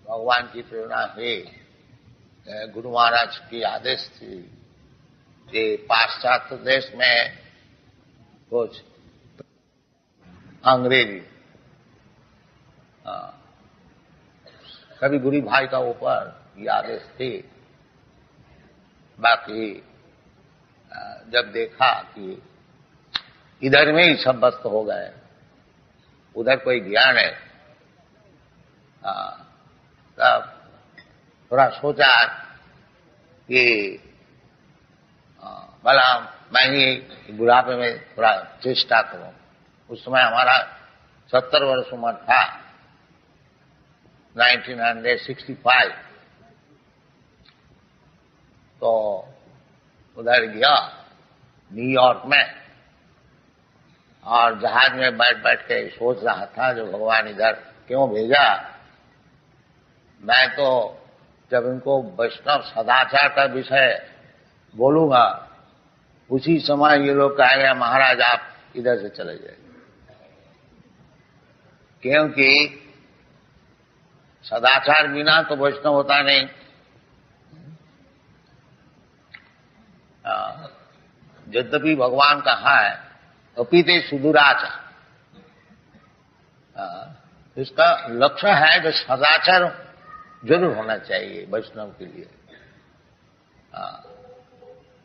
भगवान की प्रेरणा हुई, गुरु महाराज की आदेश थी कि पाश्चात्य देश में कुछ अंग्रेजी कभी गुरु भाई का ऊपर ये आदेश थी। बाकी जब देखा कि इधर में ही सब व्यस्त हो गए, उधर कोई गया नहीं, तब थोड़ा सोचा कि भला मैं ही बुढ़ापे में थोड़ा चेष्टा करूं। उस समय हमारा 70 वर्ष उम्र था, 1965। तो उधर गया न्यूयॉर्क में, और जहाज में बैठ बैठ के सोच रहा था जो भगवान इधर क्यों भेजा। मैं तो जब इनको वैष्णव सदाचार का विषय बोलूंगा, उसी समय ये लोग कहेंगे महाराज आप इधर से चले जाइए, क्योंकि सदाचार बिना तो वैष्णव होता नहीं। यद्यपि भगवान कहा है अपीते सुदूराचार, इसका लक्ष्य है कि सदाचार जरूर होना चाहिए वैष्णव के लिए।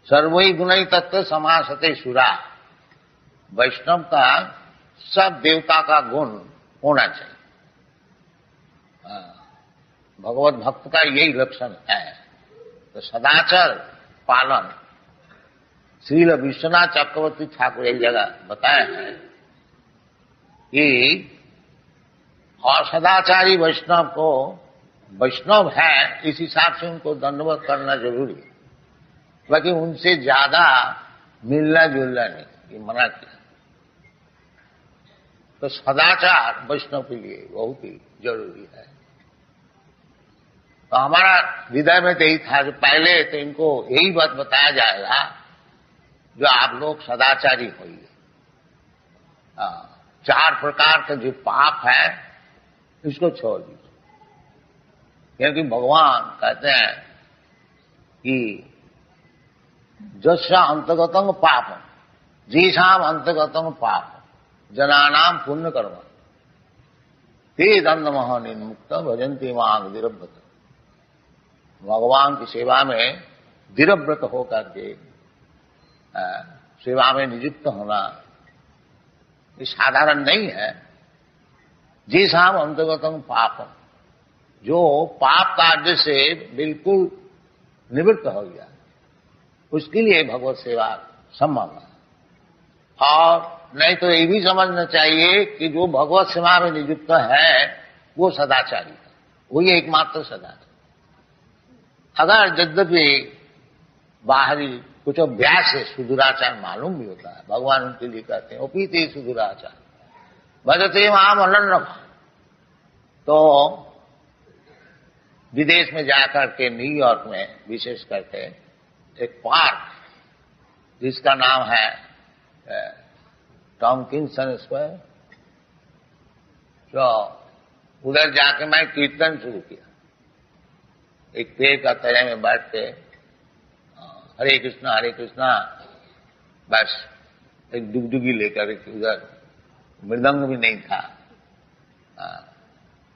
सर्वै गुणै तत्व समासते सुरा, वैष्णव का सब देवता का गुण होना चाहिए। भगवत भक्त का यही लक्षण है। तो सदाचार पालन श्रील विश्वनाथ चक्रवर्ती ठाकुर एक जगह बताए हैं कि और सदाचारी वैष्णव को वैष्णव है इस हिसाब से उनको दंडवत करना जरूरी है, बाकी उनसे ज्यादा मिलना जुलना नहीं, ये मना किया। तो सदाचार वैष्णव के लिए बहुत ही जरूरी है। तो हमारा हृदय में तो यही था जो पहले तो इनको यही बात बताया जाएगा जो आप लोग सदाचारी होइए। 4 प्रकार का जो पाप है इसको छोड़ दीजिए, क्योंकि भगवान कहते हैं कि जस्या अंतगतंग पापम जीसाम अंतगतंग पाप जनानाम पुण्य कर्म ते दंडमह निर्मुक्त भजन्ति मांग दिरव्रत। भगवान की सेवा में दिरव्रत होकर के सेवा में नियुक्त होना ये साधारण नहीं है। जीसाम अंतगतंग पापम, जो पाप कार्य से बिल्कुल निवृत्त हो गया, उसके लिए भगवत सेवा संभव है। और नहीं तो ये भी समझना चाहिए कि जो भगवत सेवा में नियुक्त है वो सदाचारी है, वही एकमात्र सदाचारी। अगर यद्यपि बाहरी कुछ अभ्यास से सुदूराचार मालूम भी होता है, भगवान उनके लिए कहते हैं उपीते सुदूराचार भजते माम अनन्य। तो विदेश में जाकर के न्यूयॉर्क में विशेष करके एक पार्क जिसका नाम है टॉमकिंसन स्क्वायर, तो उधर जाके मैं कीर्तन शुरू किया। एक पेड़ का तले में बैठ के हरे कृष्णा, बस एक डुगडुगी लेकर उधर मृदंग भी नहीं था।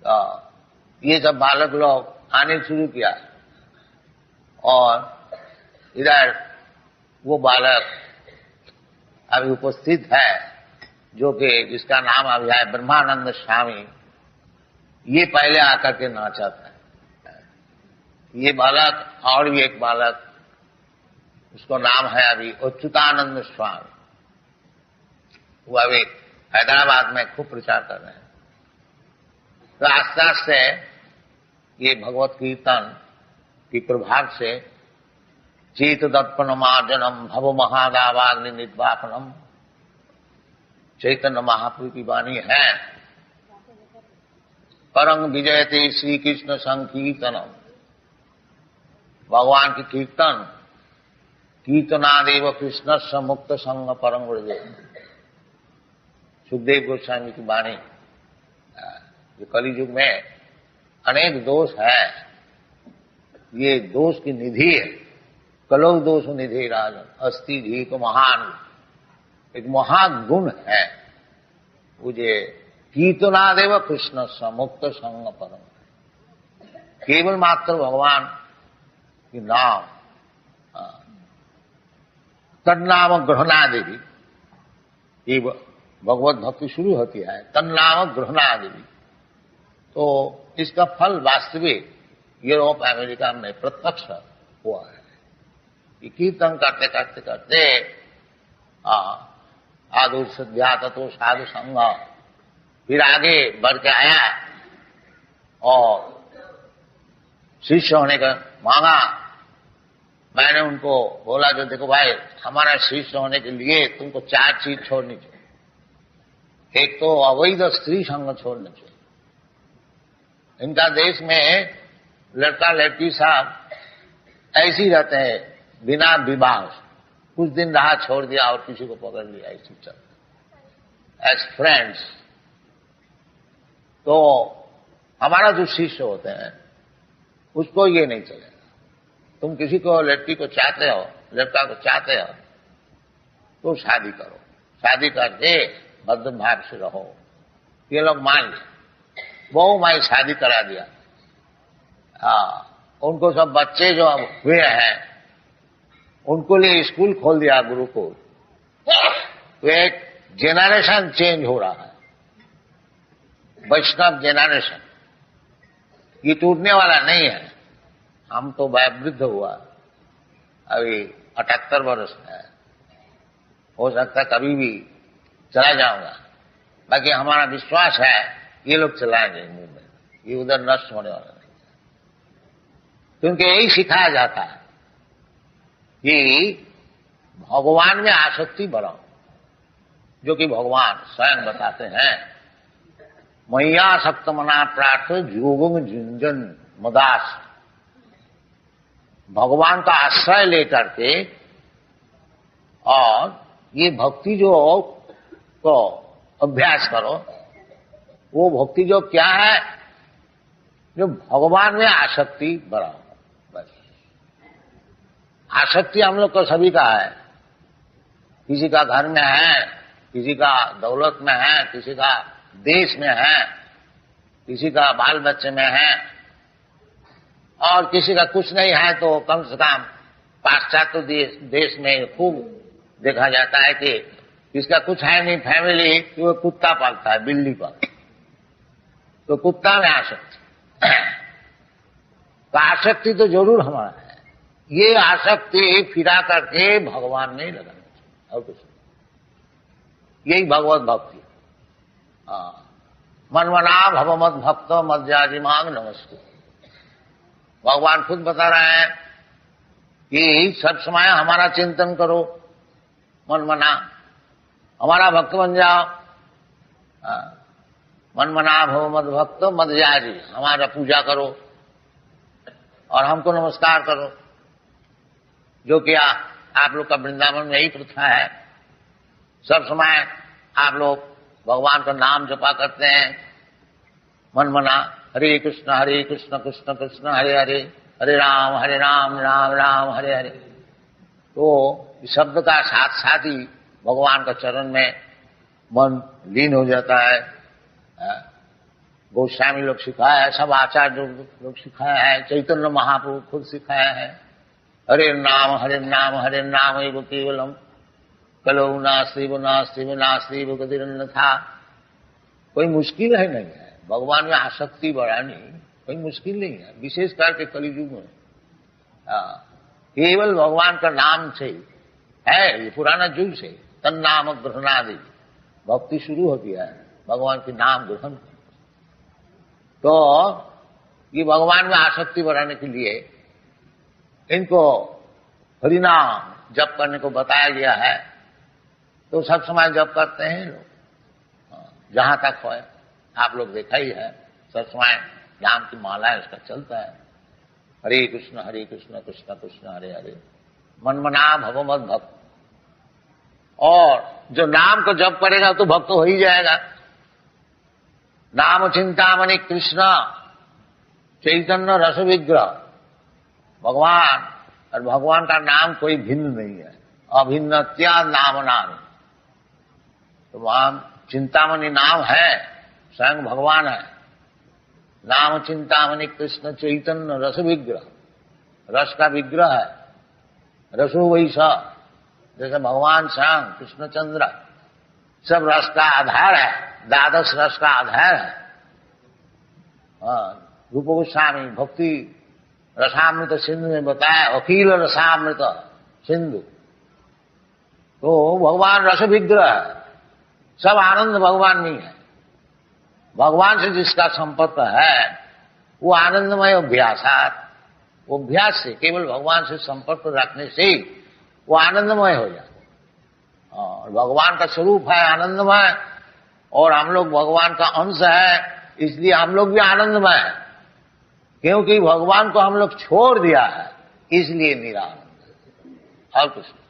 तो ये सब बालक लोग आने शुरू किया, और इधर वो बालक अभी उपस्थित है जो कि जिसका नाम अभी है ब्रह्मानंद स्वामी, ये पहले आकर के नाचा था। ये बालक और भी एक बालक, उसको नाम है अभी अच्युतानंद स्वामी, वो अभी हैदराबाद में खूब प्रचार कर रहे हैं। तो आस्ते आस्ते ये भगवत कीर्तन की प्रभाव से चेत दर्पण मार्जनम भव महादावाग्नि निर्वापनम चैतन्य महाप्रभु की वाणी है। परंग विजयते श्री कृष्ण संकीर्तनम, भगवान की कीर्तन कीर्तनादेव कृष्ण से मुक्त संग परम व्रजे। सुखदेव गोस्वामी की वाणी जो कलयुग में अनेक दोष है, ये दोष की निधि है। कलौ दोष निधि राजन अस्ति जी को महान, एक महागुण है मुझे। कीर्तनादेव कृष्ण समुक्त संग परम, केवल मात्र भगवान की नाम, तन्नाम ग्रहणादेवी, ये भगवत भक्ति शुरू होती है तन्नाम ग्रहणादेवी। तो इसका फल वास्तविक यूरोप अमेरिका में प्रत्यक्ष हुआ है कि कीर्तन करते करते करते आदु सद्या तत्व साधु संग, फिर आगे बढ़ के आया और शिष्य होने का मांगा। मैंने उनको बोला जो देखो भाई, हमारा शिष्य होने के लिए तुमको 4 चीज छोड़नी चाहिए। एक तो अवैध स्त्री संग छोड़ना चाहिए। इनका देश में लड़का लड़की साहब ऐसे ही रहते हैं बिना विवाह, कुछ दिन रहा छोड़ दिया और किसी को पकड़ लिया, ऐसी चलते एज फ्रेंड्स। तो हमारा जो शिष्य होते हैं उसको ये नहीं चलेगा। तुम किसी को लड़की को चाहते हो, लड़का को चाहते हो तो शादी करो, शादी करके भद्र भाव से रहो। ये लोग मान ले, वो मैं शादी करा दिया। उनको सब बच्चे जो हुए हैं उनको लिए स्कूल खोल दिया, गुरुकुल। तो एक जेनरेशन चेंज हो रहा है, वैष्णव जेनरेशन। ये टूटने वाला नहीं है। हम तो वृद्ध हुआ, अभी 78 वर्ष है, हो सकता है कभी भी चला जाऊंगा। बाकी हमारा विश्वास है ये लोग चलाएंगे मूवमेंट, ये उधर नष्ट होने वाला नहीं है। क्योंकि यही सिखाया जाता है कि भगवान में आसक्ति बढ़ाओ, जो कि भगवान स्वयं बताते हैं मैया सक्त मना प्रार्थ योगम झुंझन मदास। भगवान का आश्रय लेकर के और ये भक्ति जो को अभ्यास करो, वो भक्ति जो क्या है, जो भगवान में आसक्ति बढ़ाओ। बस आसक्ति हम लोग को सभी का है। किसी का घर में है, किसी का दौलत में है, किसी का देश में है, किसी का बाल बच्चे में है, और किसी का कुछ नहीं है तो कम से कम पाश्चात्य देश में खूब देखा जाता है कि किसका कुछ है नहीं फैमिली, तो वो कुत्ता पालता है, बिल्ली पालता है। तो कुत्ता में आसक्ति, तो आसक्ति तो जरूर हमारा है। ये आसक्ति फिरा करके भगवान में लगाना चाहिए और कुछ नहीं। यही भगवत भक्ति। मनमना भवमत भक्त मध्याजिमांग नमस्ते। भगवान खुद बता रहे हैं कि सब समय हमारा चिंतन करो, मनमना हमारा भक्त बन जाओ। मनमना भवमत भक्त मध्याजी, हमारा पूजा करो और हमको नमस्कार करो, जो कि आप लोग का वृंदावन में यही प्रथा है। सब समय आप लोग भगवान का नाम जपा करते हैं, मनमना हरे कृष्ण कृष्ण कृष्ण हरे हरे, हरे राम राम राम हरे हरे। तो इस शब्द का साथ साथ ही भगवान का चरण में मन लीन हो जाता है। गोस्वामी लोग सिखाया है, सब आचार्य लोग सिखाया है, चैतन्य महाप्रभु खुद सिखाया है। हरे नाम हरे नाम एव केवलम कलौ नास्ति गतिरन्यथा। कोई मुश्किल है नहीं है भगवान में आसक्ति बढ़ानी, कोई मुश्किल नहीं है, विशेष करके कलियुग में। केवल भगवान का नाम से है, ये पुराना युग से तन्नाम ग्रहणादि भक्ति शुरू होती है, भगवान के नाम ग्रहण। तो ये भगवान में आसक्ति बढ़ाने के लिए इनको हरिनाम जप करने को बताया गया है। तो सब समय जप करते हैं लोग, जहां तक हो आप लोग देखा ही है, सब समय नाम की माला है उसका चलता है। हरे कृष्ण कृष्ण कृष्ण हरे हरे, मनमना भवमत भक्त। और जो नाम को जप करेगा तो भक्त हो ही जाएगा। नाम चिंतामणि कृष्ण, चैतन्य रस विग्रह भगवान, और भगवान का नाम कोई भिन्न नहीं है, अभिन्नत्या नाम नाम। तो वहां चिंतामणि नाम है, स्वयं भगवान है। नाम चिंतामणि कृष्ण चैतन्य रस विग्रह, रस का विग्रह है। रसो वैसा, जैसे भगवान श्याम कृष्णचंद्र सब रस का आधार है, द्वादश रस का आधार है। रूप गोस्वामी भक्ति रसामृत सिंधु में बताया, अखिल रसामृत सिंधु। तो भगवान रस विग्रह है, सब आनंद भगवान में है। भगवान से जिसका संपर्क है वो आनंदमय अभ्यासात, वो अभ्यास से, केवल भगवान से संपर्क रखने से वो आनंदमय हो जाता है। और भगवान का स्वरूप है आनंदमय, और हम लोग भगवान का अंश है, इसलिए हम लोग भी आनंदमय है। क्योंकि भगवान को हम लोग छोड़ दिया है, इसलिए निरानंद और कुछ नहीं।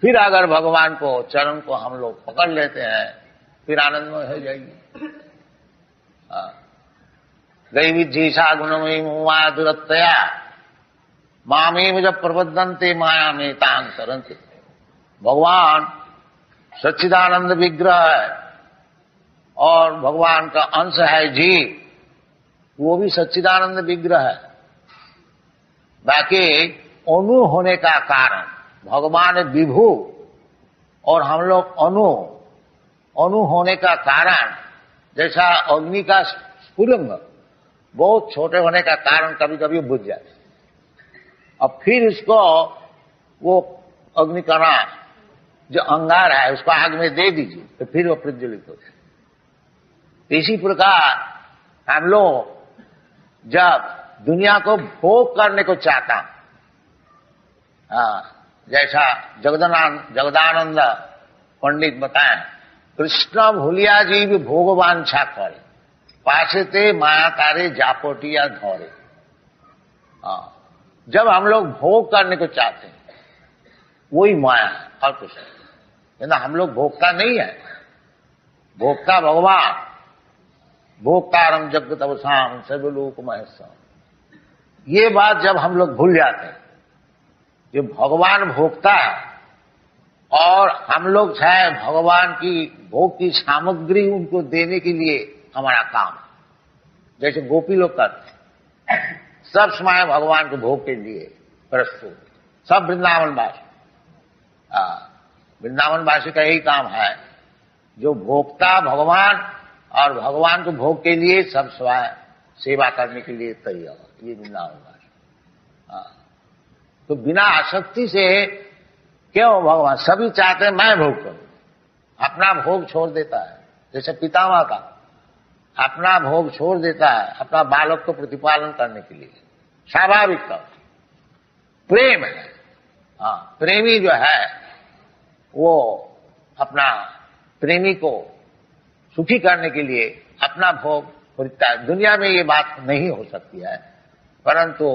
फिर अगर भगवान को, चरण को हम लोग पकड़ लेते हैं, फिर आनंदमय हो जाएगी। दैविज्येषा गुणमयी मोहा दुरत्तया मामेव जब प्रबद्धन्ते माया में तांग तरन्ते। भगवान सच्चिदानंद विग्रह है और भगवान का अंश है जीव, वो भी सच्चिदानंद विग्रह है। बाकी अणु होने का कारण, भगवान विभु और हम लोग अणु होने का कारण, जैसा अग्नि का स्फुलिंग बहुत छोटे होने का कारण कभी कभी बुझ जाते, अब फिर इसको वो अग्नि कणा जो अंगार है उसको आग में दे दीजिए तो फिर वो प्रज्वलित हो जाए। इसी प्रकार हम लोग जब दुनिया को भोग करने को चाहता, जैसा जगदानंद पंडित बताएं, कृष्ण भूलिया जी भी भोगवांछा करे, पाछते माया तारे जापोटिया धौरे। जब हम लोग भोग करने को चाहते हैं वही माया है और कुछ नहीं। हम लोग भोगता नहीं है, भोगता भगवान। भोक्तारम जगतवसाम सर्वलोक महेश्वरम, ये बात जब हम लोग भूल जाते हैं, ये भगवान भोगता है और हम लोग चाहे भगवान की भोग की सामग्री उनको देने के लिए हमारा काम, जैसे गोपी लोग करते हैं, सब समय भगवान को भोग के लिए प्रस्तुत, सब वृंदावनवासी। वृंदावनवासी का यही काम है, जो भोक्ता भगवान और भगवान को भोग के लिए सब स्वयं सेवा करने के लिए तैयार, ये वृंदावनवासी। तो बिना आसक्ति से क्यों भगवान, सभी चाहते हैं मैं भोग करूं, अपना भोग छोड़ देता है। जैसे पितामह का अपना भोग छोड़ देता है अपना बालक को प्रतिपालन करने के लिए, स्वाभाविक तौर प्रेम है। प्रेमी जो है वो अपना प्रेमी को सुखी करने के लिए अपना भोग खरीदता है। दुनिया में ये बात नहीं हो सकती है, परंतु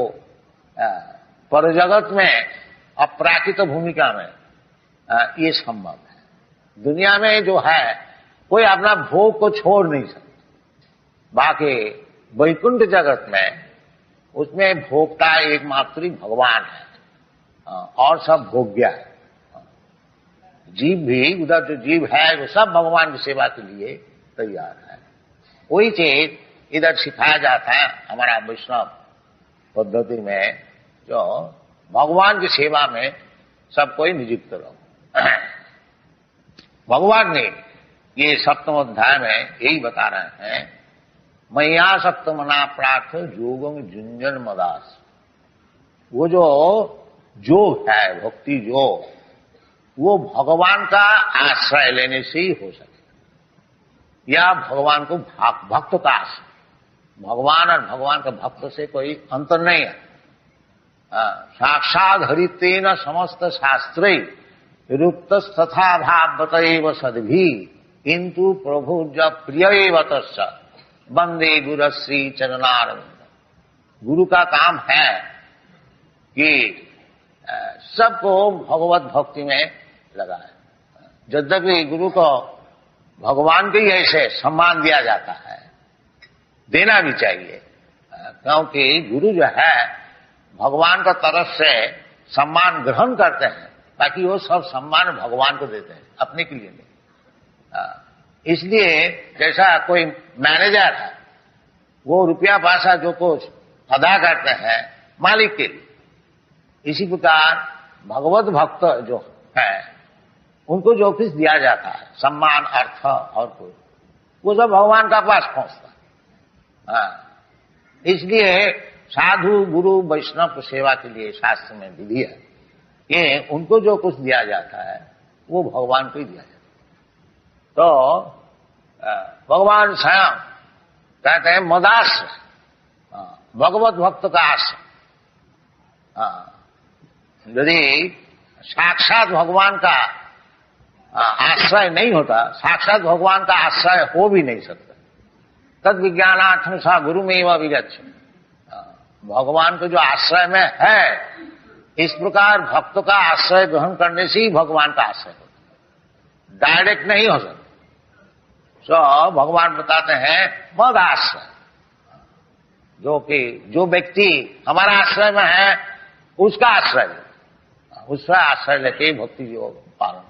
परजगत में अपराकृत भूमिका में ये संभव है। दुनिया में जो है कोई अपना भोग को छोड़ नहीं सकता। बाकी वैकुंठ जगत में उसमें भोक्ता एकमात्र भगवान है और सब भोग्य है। जीव भी, उधर जो जीव है वो सब भगवान की सेवा के लिए तैयार है। वही चीज इधर सिखाया जाता है हमारा वैष्णव पद्धति में, जो भगवान की सेवा में सब कोई नियुक्त रहो। भगवान ने ये 7वें अध्याय में यही बता रहे हैं, मैया सप्तमना प्रार्थ योगम झुंझन मदास। वो जो योग है, भक्ति योग, वो भगवान का आश्रय लेने से ही हो सके, या भगवान को भक्त का आश्रय। भगवान और भगवान का भक्त से कोई अंतर नहीं है। साक्षात हरितेन समस्त शास्त्रे रुक्त तथा भावतैव सद्भि किंतु प्रभु जब प्रिय तस् वंदे गुरु श्री चरणारविंद। गुरु का काम है कि सबको भगवत भक्ति में लगाए। यद्यपि गुरु को भगवान के ही ऐसे सम्मान दिया जाता है, देना भी चाहिए, क्योंकि गुरु जो है भगवान का तरफ से सम्मान ग्रहण करते हैं, ताकि वो सब सम्मान भगवान को देते हैं, अपने के लिए नहीं। इसलिए जैसा कोई मैनेजर है, वो रुपया पैसा जो कुछ अदा करते हैं मालिक के लिए, इसी प्रकार भगवत भक्त जो है उनको जो कुछ दिया जाता है, सम्मान, अर्थ और कुछ, वो सब भगवान का पास पहुंचता है। इसलिए साधु गुरु वैष्णव की सेवा के लिए शास्त्र में विधि है कि उनको जो कुछ दिया जाता है वो भगवान को ही दिया जाता है। तो भगवान स्वयं कहते हैं मदाश्रय, भगवत भक्त का आश्रय। यदि साक्षात भगवान का आश्रय नहीं होता, साक्षात भगवान का आश्रय हो भी नहीं सकता। तद विज्ञानार्थम सा गुरु में वह विगच्छ, भगवान को जो आश्रय में है, इस प्रकार भक्त का आश्रय ग्रहण करने से ही भगवान का आश्रय होता, डायरेक्ट नहीं हो सकता। तो भगवान बताते हैं मद आश्रय, जो व्यक्ति हमारा आश्रय में है उसका आश्रय, उसका आश्रय लेके भक्ति योग पालन,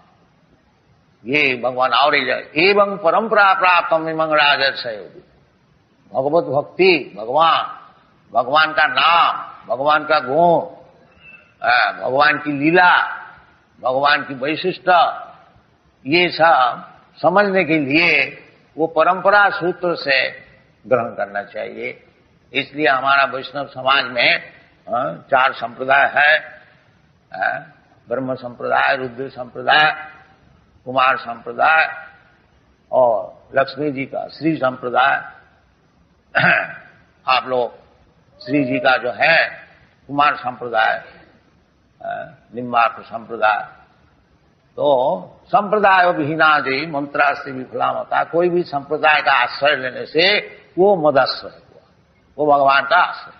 ये भगवान और ही जाए। एवं परंपरा प्राप्त इमं राजर्षय, भगवत भक्ति, भगवान का नाम, भगवान का गुण, भगवान की लीला, भगवान की वैशिष्ट, ये सब समझने के लिए वो परंपरा सूत्र से ग्रहण करना चाहिए। इसलिए हमारा वैष्णव समाज में 4 संप्रदाय है, ब्रह्म संप्रदाय, रुद्र संप्रदाय, कुमार संप्रदाय और लक्ष्मी जी का श्री संप्रदाय। आप लोग श्री जी का जो है कुमार संप्रदाय, निम्बार्क संप्रदाय। तो संप्रदाय विहीना जी मंत्रास्ति विफलाम होता, कोई भी संप्रदाय का आश्रय लेने से वो मदाश्रय हुआ, वो भगवान का आश्रय।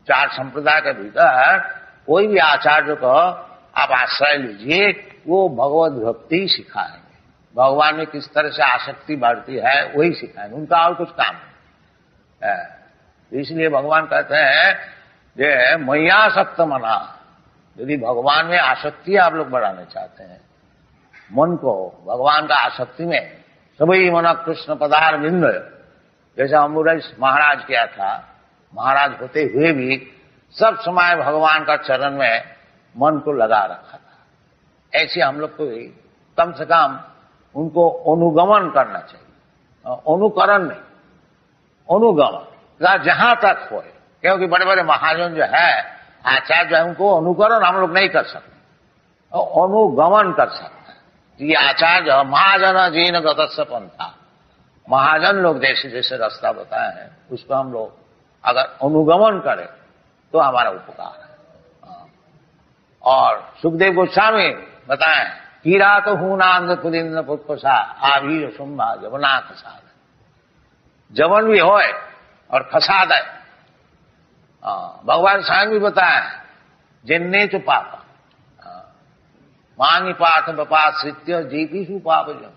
4 संप्रदाय के भीतर कोई भी आचार्य को आप आश्रय लीजिए, वो भगवत भक्ति सिखाएंगे, भगवान में किस तरह से आसक्ति बढ़ती है वही सिखाएंगे, उनका और कुछ काम नहीं। इसलिए भगवान कहते हैं जे मैयासक्त मना, यदि भगवान में आसक्ति आप लोग बढ़ाना चाहते हैं, मन को भगवान का आसक्ति में, सभी मन कृष्ण पदार बिंद, जैसा अम्बुरेश महाराज किया था, महाराज होते हुए भी सब समय भगवान का चरण में मन को लगा रखा था। ऐसे हम लोग को कम से कम उनको अनुगमन करना चाहिए, अनुकरण नहीं, अनुगमन जहां तक हो, क्योंकि बड़े बड़े महाजन जो है, आचार्य जो है, उनको अनुकरण हम लोग नहीं कर सकते, अनुगमन कर सकते। ये आचार्य महाजन जीन गतस्य पंथा, महाजन लोग जैसे जैसे रास्ता बताए हैं उसको हम लोग अगर अनुगमन करें तो हमारा उपकार है। और सुखदेव गोस्वामी बताएं, कीरा तो हूनांद पुलिंद पुष्पसा आभीर शुंभा जवना खसाद, जवन भी होए और खसाद है। भगवान स्वयं भी बताए, जिन्ने चु पापा मांगी पाठ बपाश्रित्य जीपीसु पाप जन,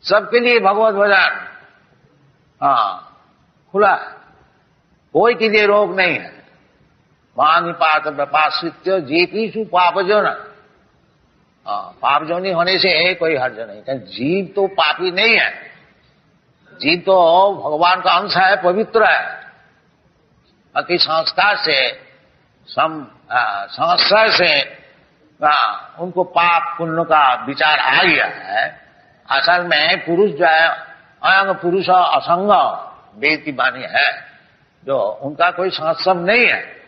सबके लिए भगवत भजन खुला है, कोई के लिए रोग नहीं है। मांगी पाठ बपाश्रित्य जीपीसु पाप जन, पाप जोनी होने से कोई हर्ज नहीं। जीव तो पापी नहीं है, जीव तो भगवान का अंश है, पवित्र है। अति संस्कार से संस्कार से उनको पाप पुण्य का विचार आ गया है। असल में पुरुष जो है, अयंग पुरुष असंग वेद की वाणी है, जो उनका कोई संस्कार नहीं है।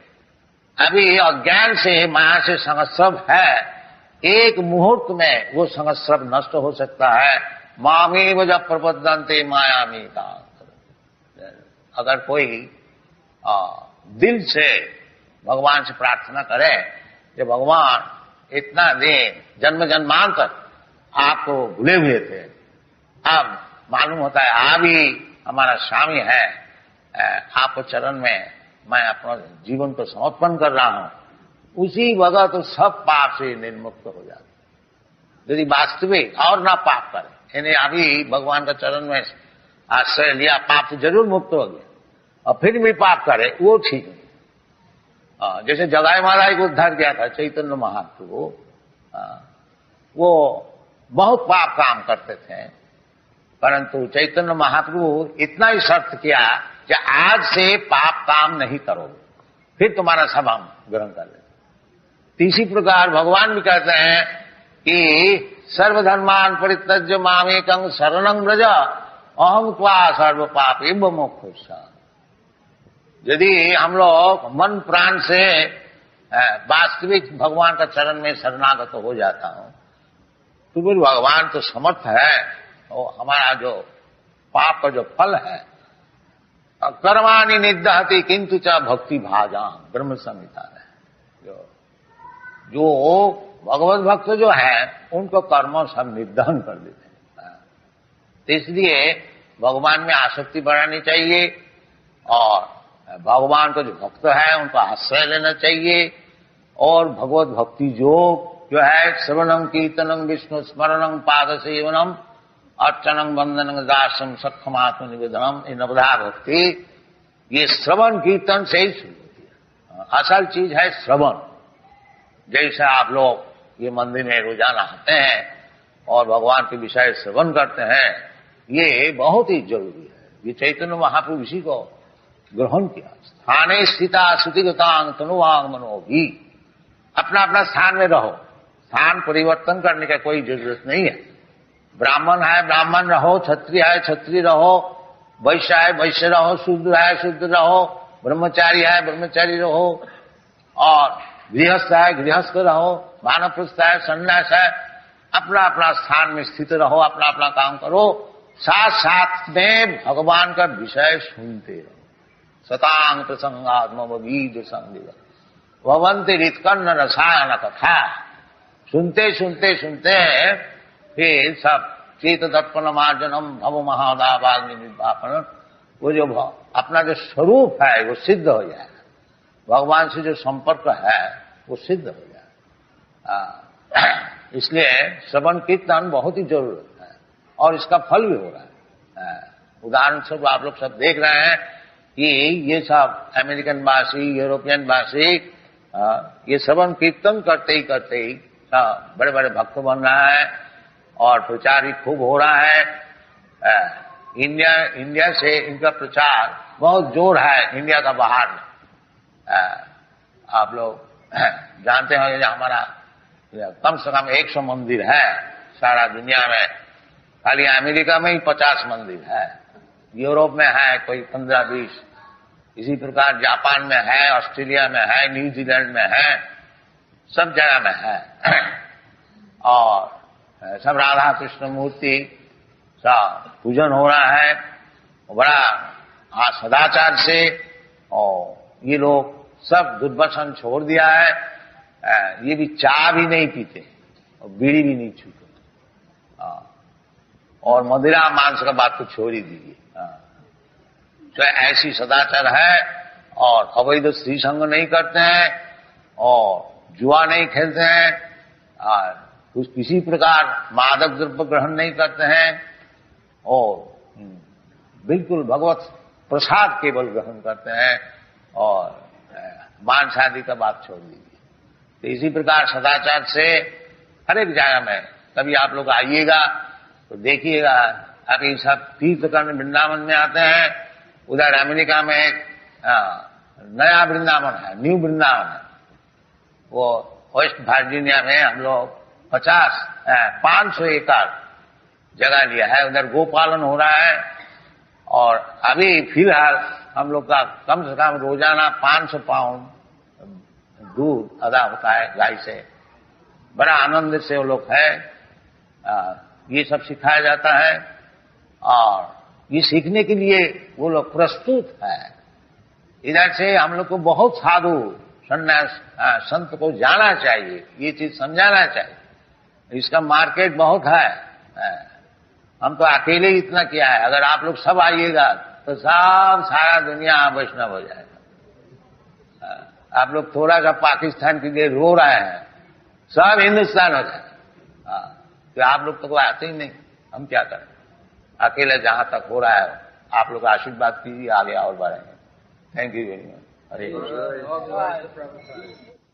अभी अज्ञान से माया से संस्कार है, एक मुहूर्त में वो संस्कार नष्ट हो सकता है। मामेव जब प्रपद्यन्ते मायामी का, अगर कोई दिल से भगवान से प्रार्थना करे कि भगवान इतना दिन जन्म जन्मांतर आपको भूले हुए थे, अब मालूम होता है आप ही हमारा स्वामी है, आपको चरण में मैं अपना जीवन को समर्पण कर रहा हूं, उसी वक्त तो सब पाप से निर्मुक्त हो जाते। यदि वास्तविक और ना पाप करे, यानी अभी भगवान का चरण में आश्रय लिया, पाप से जरूर मुक्त हो गया, और फिर भी पाप करे, वो ठीक नहीं। जैसे जगाई महाराज को उद्धार किया था चैतन्य महाप्रभु, वो बहुत पाप काम करते थे, परंतु चैतन्य महाप्रभु इतना ही शर्त किया कि आज से पाप काम नहीं करोगे, फिर तुम्हारा सब हम ग्रहण कर लेते। इसी प्रकार भगवान भी कहते हैं कि सर्वधर्मान परित्यज्य मामेकं शरणं व्रज अहं त्वा सर्व पापेभ्यो मोक्षयिष्यामि। यदि हम लोग मन प्राण से वास्तविक भगवान का चरण में शरणागत हो जाता हूं, तो फिर भगवान तो समर्थ है, और हमारा जो पाप का जो फल है, कर्माणि निदहति किंतु च भक्ति भाजाम, ब्रह्म संहिता है। जो भगवत भक्त जो है उनको कर्म सब निर्दहन कर देते हैं। तो इसलिए भगवान में आसक्ति बढ़ानी चाहिए, और भगवान को जो भक्त है उनको आश्रय लेना चाहिए, और भगवत भक्ति जो है श्रवणं कीर्तनं विष्णु स्मरणं पाद सेवनम अर्चनं वंदनं दासम सक्षमात्म निवेदनम, ये नवधा भक्ति, ये श्रवण कीर्तन से ही शुरू होती है। असल चीज है श्रवण। जैसे आप लोग ये मंदिर में रोजाना आते हैं और भगवान के विषय श्रवण करते हैं, ये बहुत ही जरूरी है। ये चैतन्य महाप्रभु इसी को ग्रहण किया। स्थाने स्थिता श्रुतिगतांग तनुवांग मनोभी, अपना अपना स्थान में रहो, स्थान परिवर्तन करने का कोई जरूरत नहीं है। ब्राह्मण है ब्राह्मण रहो, क्षत्रिय है क्षत्रिय रहो, वैश्य है वैश्य रहो, शूद्र है शूद्र रहो, ब्रह्मचारी है ब्रह्मचारी रहो, और गृहस्थ है गृहस्थ रहो, वानप्रस्थ है सन्यास है, अपना अपना स्थान में स्थित रहो, अपना अपना काम करो, साथ साथ में भगवान का विषय सुनते रहो। सतांग प्रसंगात्म बीज संग भवंती रितकर्ण रसायन कथा, सुनते सुनते सुनते फिर सब चेत दर्पण मार्जनम भव महादावाग्नि निर्वापन, वो जो अपना जो स्वरूप है वो सिद्ध हो जाए, भगवान से जो संपर्क है वो सिद्ध हो जाए। इसलिए श्रवण कीर्तन बहुत ही जरूरत है, और इसका फल भी हो रहा है। उदाहरण स्वरूप आप लोग सब देख रहे हैं कि ये सब अमेरिकन वासी यूरोपियन वासी ये श्रवण कीर्तन करते ही बड़े बड़े भक्त बन रहा है, और प्रचार भी खूब हो रहा है। इंडिया से इनका प्रचार बहुत जोर है, इंडिया का बाहर में। आप लोग जानते हैं हमारा कम से कम 100 मंदिर है सारा दुनिया में, खाली अमेरिका में ही 50 मंदिर है, यूरोप में है कोई 15-20, इसी प्रकार जापान में है, ऑस्ट्रेलिया में है, न्यूजीलैंड में है, सब जगह में है। और सब राधा कृष्ण मूर्ति सब पूजन हो रहा है बड़ा सदाचार से, और ये लोग सब दुर्व्यसन छोड़ दिया है। ये भी चाय भी नहीं पीते और बीड़ी भी नहीं छूते, और मदिरा मांस का बात तो छोड़ ही दीजिए। तो ऐसी सदाचार है, और अवैध स्त्री संग नहीं करते हैं, और जुआ नहीं खेलते हैं, और किसी प्रकार मादक द्रव्य ग्रहण नहीं करते हैं, और बिल्कुल भगवत प्रसाद केवल ग्रहण करते हैं, और मांस आदि का बात छोड़ दीजिए। तो इसी प्रकार सदाचार से हर एक जगह में कभी आप लोग आइएगा तो देखिएगा। अभी सब तीर्थ करने वृंदावन में आते हैं, उधर अमेरिका में एक नया वृंदावन है, न्यू वृंदावन है, वो वेस्ट वर्जीनिया में हम लोग 500 एकड़ जगह लिया है, उधर गोपालन हो रहा है। और अभी फिलहाल हम लोग का कम से कम रोजाना 500 पाउंड दूध अदा होता है गाय से, बड़ा आनंद से वो लोग है। ये सब सिखाया जाता है, और ये सीखने के लिए वो लोग प्रस्तुत है। इधर से हम लोग को बहुत साधु सन्यास संत को जाना चाहिए, ये चीज समझाना चाहिए। इसका मार्केट बहुत है, हम तो अकेले ही इतना किया है। अगर आप लोग सब आइएगा तो सब सारा दुनिया वैष्णव हो जाएगा। आप लोग थोड़ा सा पाकिस्तान के लिए रो रहे हैं, सब हिंदुस्तान हो जाएगा। तो आप लोग तो आते ही नहीं, हम क्या करें। अकेले जहां तक हो रहा है आप लोग आशीर्वाद कीजिए, आगे और बढ़ेंगे। Thank you very much. Hare Krishna.